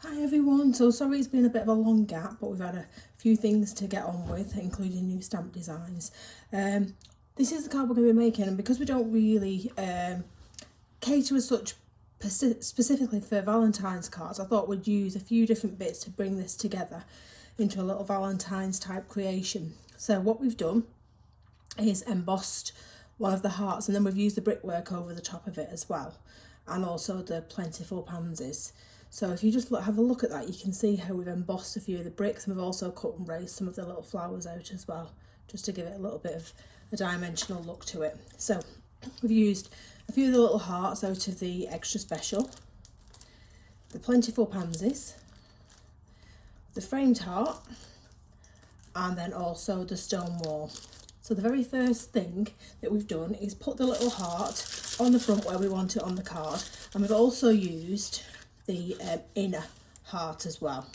Hi everyone, so sorry it's been a bit of a long gap, but we've had a few things to get on with, including new stamp designs. This is the card we're going to be making, and because we don't really cater as such specifically for Valentine's cards, I thought we'd use a few different bits to bring this together into a little Valentine's type creation. So what we've done is embossed one of the hearts, and then we've used the brickwork over the top of it as well, and also the plentiful pansies. So if you just have a look at that, you can see how we've embossed a few of the bricks, and we've also cut and raised some of the little flowers out as well, just to give it a little bit of a dimensional look to it. So we've used a few of the little hearts out of the extra special, the plentiful pansies, the framed heart, and then also the stone wall. So the very first thing that we've done is put the little heart on the front where we want it on the card, and we've also used the inner heart as well.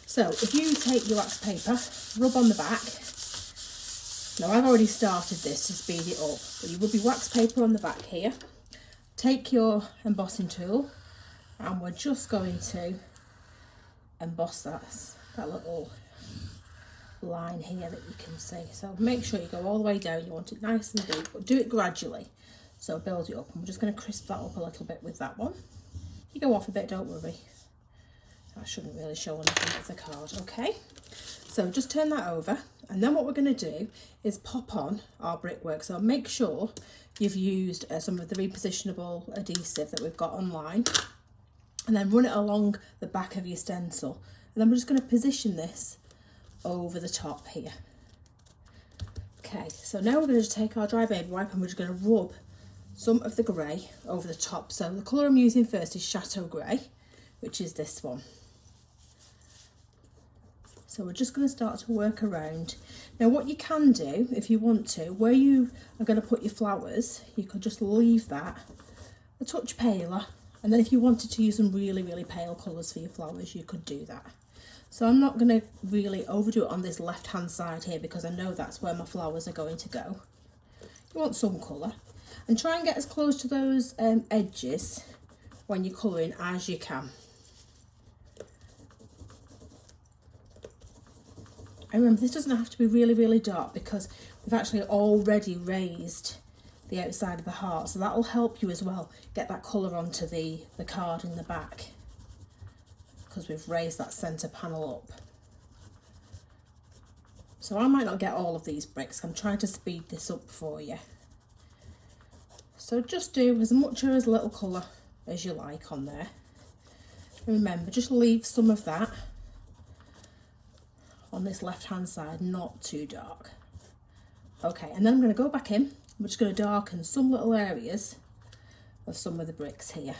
So if you take your wax paper, rub on the back. Now I've already started this to speed it up, but you will be wax paper on the back here. Take your embossing tool, and we're just going to emboss that little line here that you can see. So make sure you go all the way down. You want it nice and deep, but do it gradually. So build it up, and we're just going to crisp that up a little bit with that one. You go off a bit, don't worry. That shouldn't really show on the front of the card, okay? So just turn that over, and then what we're going to do is pop on our brickwork. So make sure you've used some of the repositionable adhesive that we've got online, and then run it along the back of your stencil. And then we're just going to position this over the top here. Okay, so now we're going to take our dry baby wipe, and we're just going to rub some of the grey over the top. So the colour I'm using first is Chateau Grey, which is this one. So we're just going to start to work around. Now what you can do, if you want to, where you are going to put your flowers, you could just leave that a touch paler, and then if you wanted to use some really, really pale colours for your flowers, you could do that. So I'm not going to really overdo it on this left hand side here, because I know that's where my flowers are going to go. You want some colour, and try and get as close to those edges when you're colouring as you can. And remember, this doesn't have to be really, really dark, because we've actually already raised the outside of the heart, so that will help you as well get that colour onto the card in the back, because we've raised that centre panel up. So I might not get all of these bricks. I'm trying to speed this up for you. So just do as much or as little colour as you like on there. And remember, just leave some of that on this left hand side, not too dark. Okay, and then I'm going to go back in. We're just going to darken some little areas of some of the bricks here.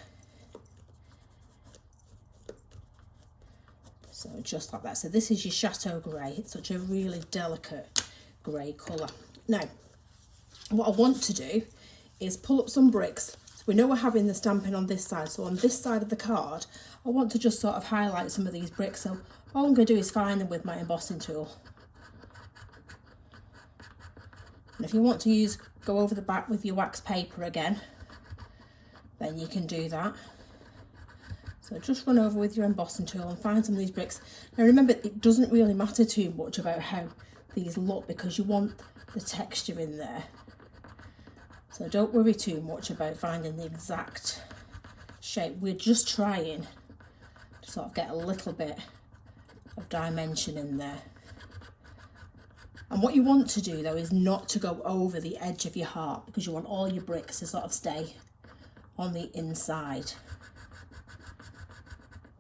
So just like that. So this is your Chateau Grey. It's such a really delicate grey colour. Now, what I want to do is pull up some bricks. So we know we're having the stamping on this side. So on this side of the card, I want to just sort of highlight some of these bricks. So all I'm going to do is find them with my embossing tool. And if you want to go over the back with your wax paper again, then you can do that. So just run over with your embossing tool and find some of these bricks. Now remember, it doesn't really matter too much about how these look, because you want the texture in there. So don't worry too much about finding the exact shape. We're just trying to sort of get a little bit of dimension in there. And what you want to do though is not to go over the edge of your heart, because you want all your bricks to sort of stay on the inside.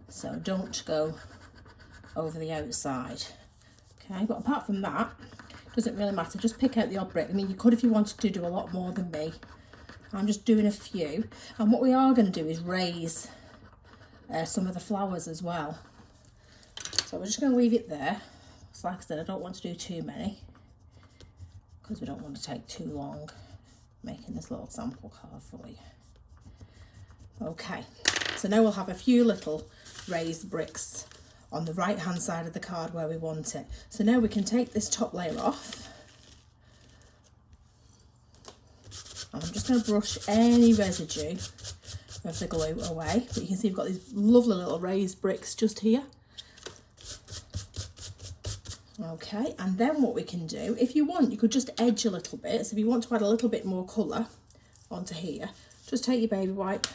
So don't go over the outside. Okay, but apart from that, doesn't really matter. Just pick out the odd brick. I mean, you could if you wanted to do a lot more than me. I'm just doing a few. And what we are going to do is raise some of the flowers as well. So we're just going to leave it there. So like I said, I don't want to do too many, because we don't want to take too long making this little sample card for you. Okay, so now we'll have a few little raised bricks on the right hand side of the card where we want it. So now we can take this top layer off, and I'm just going to brush any residue of the glue away. But you can see we've got these lovely little raised bricks just here. Okay, and then what we can do, if you want, you could just edge a little bit. So if you want to add a little bit more colour onto here, just take your baby wipe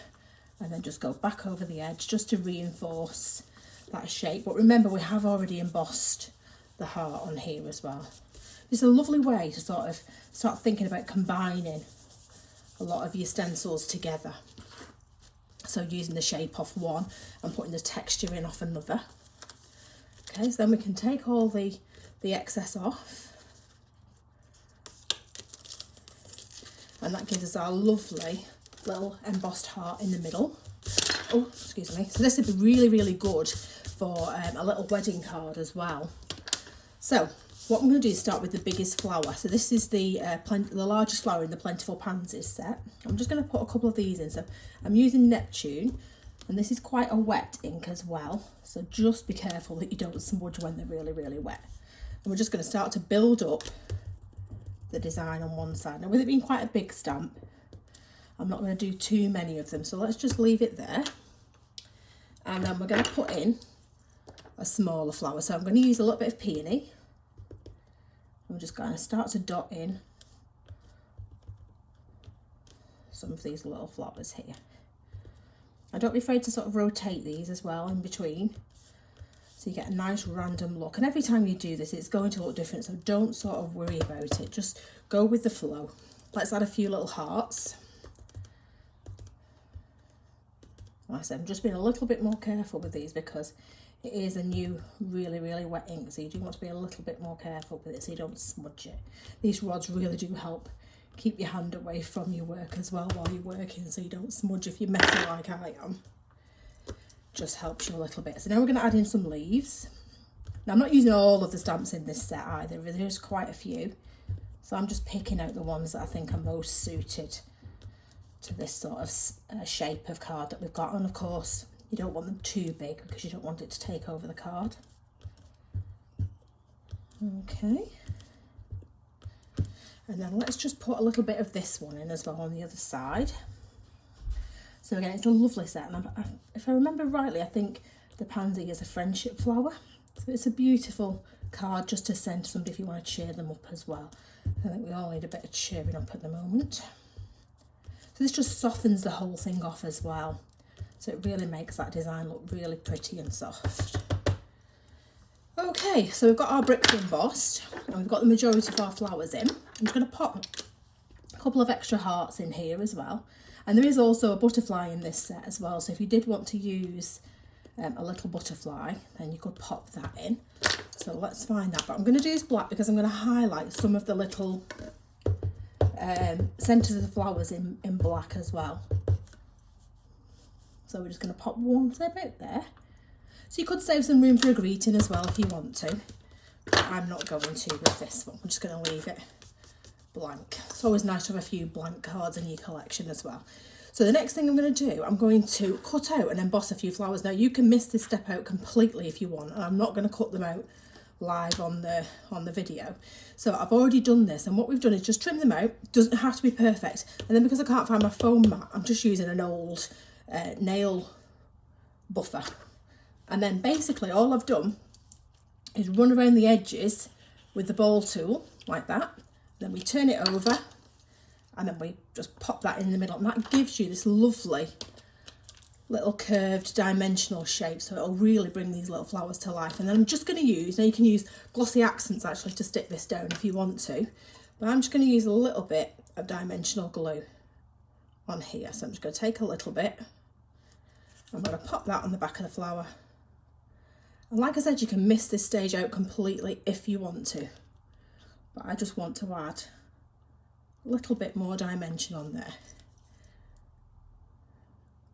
and then just go back over the edge just to reinforce that shape. But remember, we have already embossed the heart on here as well. It's a lovely way to sort of start thinking about combining a lot of your stencils together. So using the shape off one and putting the texture in off another. Okay, so then we can take all the excess off. And that gives us our lovely little embossed heart in the middle. Oh, excuse me. So this would be really, really good for a little wedding card as well. So what I'm going to do is start with the biggest flower. So this is the largest flower in the Plentiful Pansies set. I'm just going to put a couple of these in. So I'm using Neptune, and this is quite a wet ink as well. So just be careful that you don't smudge when they're really, really wet. And we're just going to start to build up the design on one side. Now with it being quite a big stamp, I'm not going to do too many of them. So let's just leave it there. And then we're going to put in a smaller flower. So I'm going to use a little bit of peony. I'm just going to start to dot in some of these little flowers here. And don't be afraid to sort of rotate these as well in between, so you get a nice random look. And every time you do this, it's going to look different, so don't sort of worry about it. Just go with the flow. Let's add a few little hearts. Like I said, I'm just being a little bit more careful with these because it is a new, really, really wet ink, so you do want to be a little bit more careful with it so you don't smudge it. These rods really do help keep your hand away from your work as well while you're working, so you don't smudge if you're messy like I am. Just helps you a little bit. So now we're going to add in some leaves. Now I'm not using all of the stamps in this set either, there's quite a few. So I'm just picking out the ones that I think are most suited to this sort of shape of card that we've got. And of course, you don't want them too big because you don't want it to take over the card. Okay. And then let's just put a little bit of this one in as well on the other side. So again, it's a lovely set. And if I remember rightly, I think the pansy is a friendship flower. So it's a beautiful card just to send to somebody if you want to cheer them up as well. I think we all need a bit of cheering up at the moment. So this just softens the whole thing off as well. So it really makes that design look really pretty and soft. Okay, so we've got our bricks embossed and we've got the majority of our flowers in. I'm just going to pop a couple of extra hearts in here as well. And there is also a butterfly in this set as well. So if you did want to use a little butterfly, then you could pop that in. So let's find that. But I'm going to do this black because I'm going to highlight some of the little centres of the flowers in black as well. So we're just going to pop one about there. So you could save some room for a greeting as well if you want to. But I'm not going to with this one. I'm just going to leave it blank. It's always nice to have a few blank cards in your collection as well. So the next thing I'm going to do, I'm going to cut out and emboss a few flowers. Now you can miss this step out completely if you want, and I'm not going to cut them out live on the video. So I've already done this, and what we've done is just trim them out. Doesn't have to be perfect. And then because I can't find my foam mat, I'm just using an old nail buffer. And then basically all I've done is run around the edges with the ball tool like that. Then we turn it over and then we just pop that in the middle, and that gives you this lovely little curved dimensional shape, so it'll really bring these little flowers to life. And then I'm just going to use, now you can use glossy accents actually to stick this down if you want to, but I'm just going to use a little bit of dimensional glue on here. So I'm just going to take a little bit, I'm going to pop that on the back of the flower. And like I said, you can miss this stage out completely if you want to, but I just want to add a little bit more dimension on there.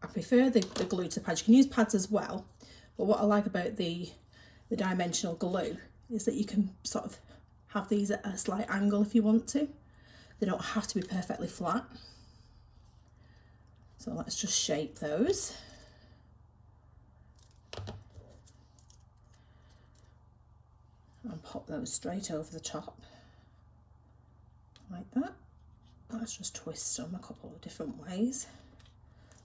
I prefer the glue to the pads. You can use pads as well, but what I like about the dimensional glue is that you can sort of have these at a slight angle if you want to. They don't have to be perfectly flat. So let's just shape those. And pop those straight over the top like that. Let's just twist them a couple of different ways.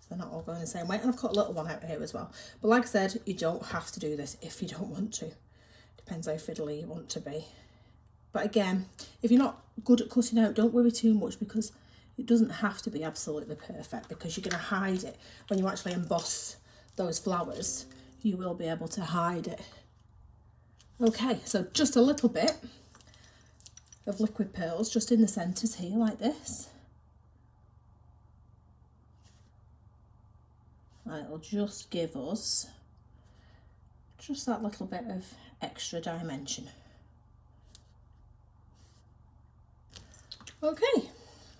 they're not all going the same way. And I've cut a little one out here as well. But like I said, you don't have to do this if you don't want to. Depends how fiddly you want to be. But again, if you're not good at cutting out, don't worry too much, because it doesn't have to be absolutely perfect, because you're going to hide it. When you actually emboss those flowers, you will be able to hide it. Okay, so just a little bit of liquid pearls just in the centres here like this. And it'll just give us just that little bit of extra dimension. Okay,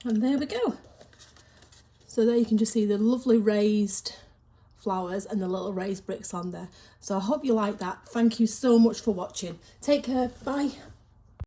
and there we go. So there you can just see the lovely raised flowers and the little raised bricks on there. So I hope you like that. Thank you so much for watching. Take care. Bye.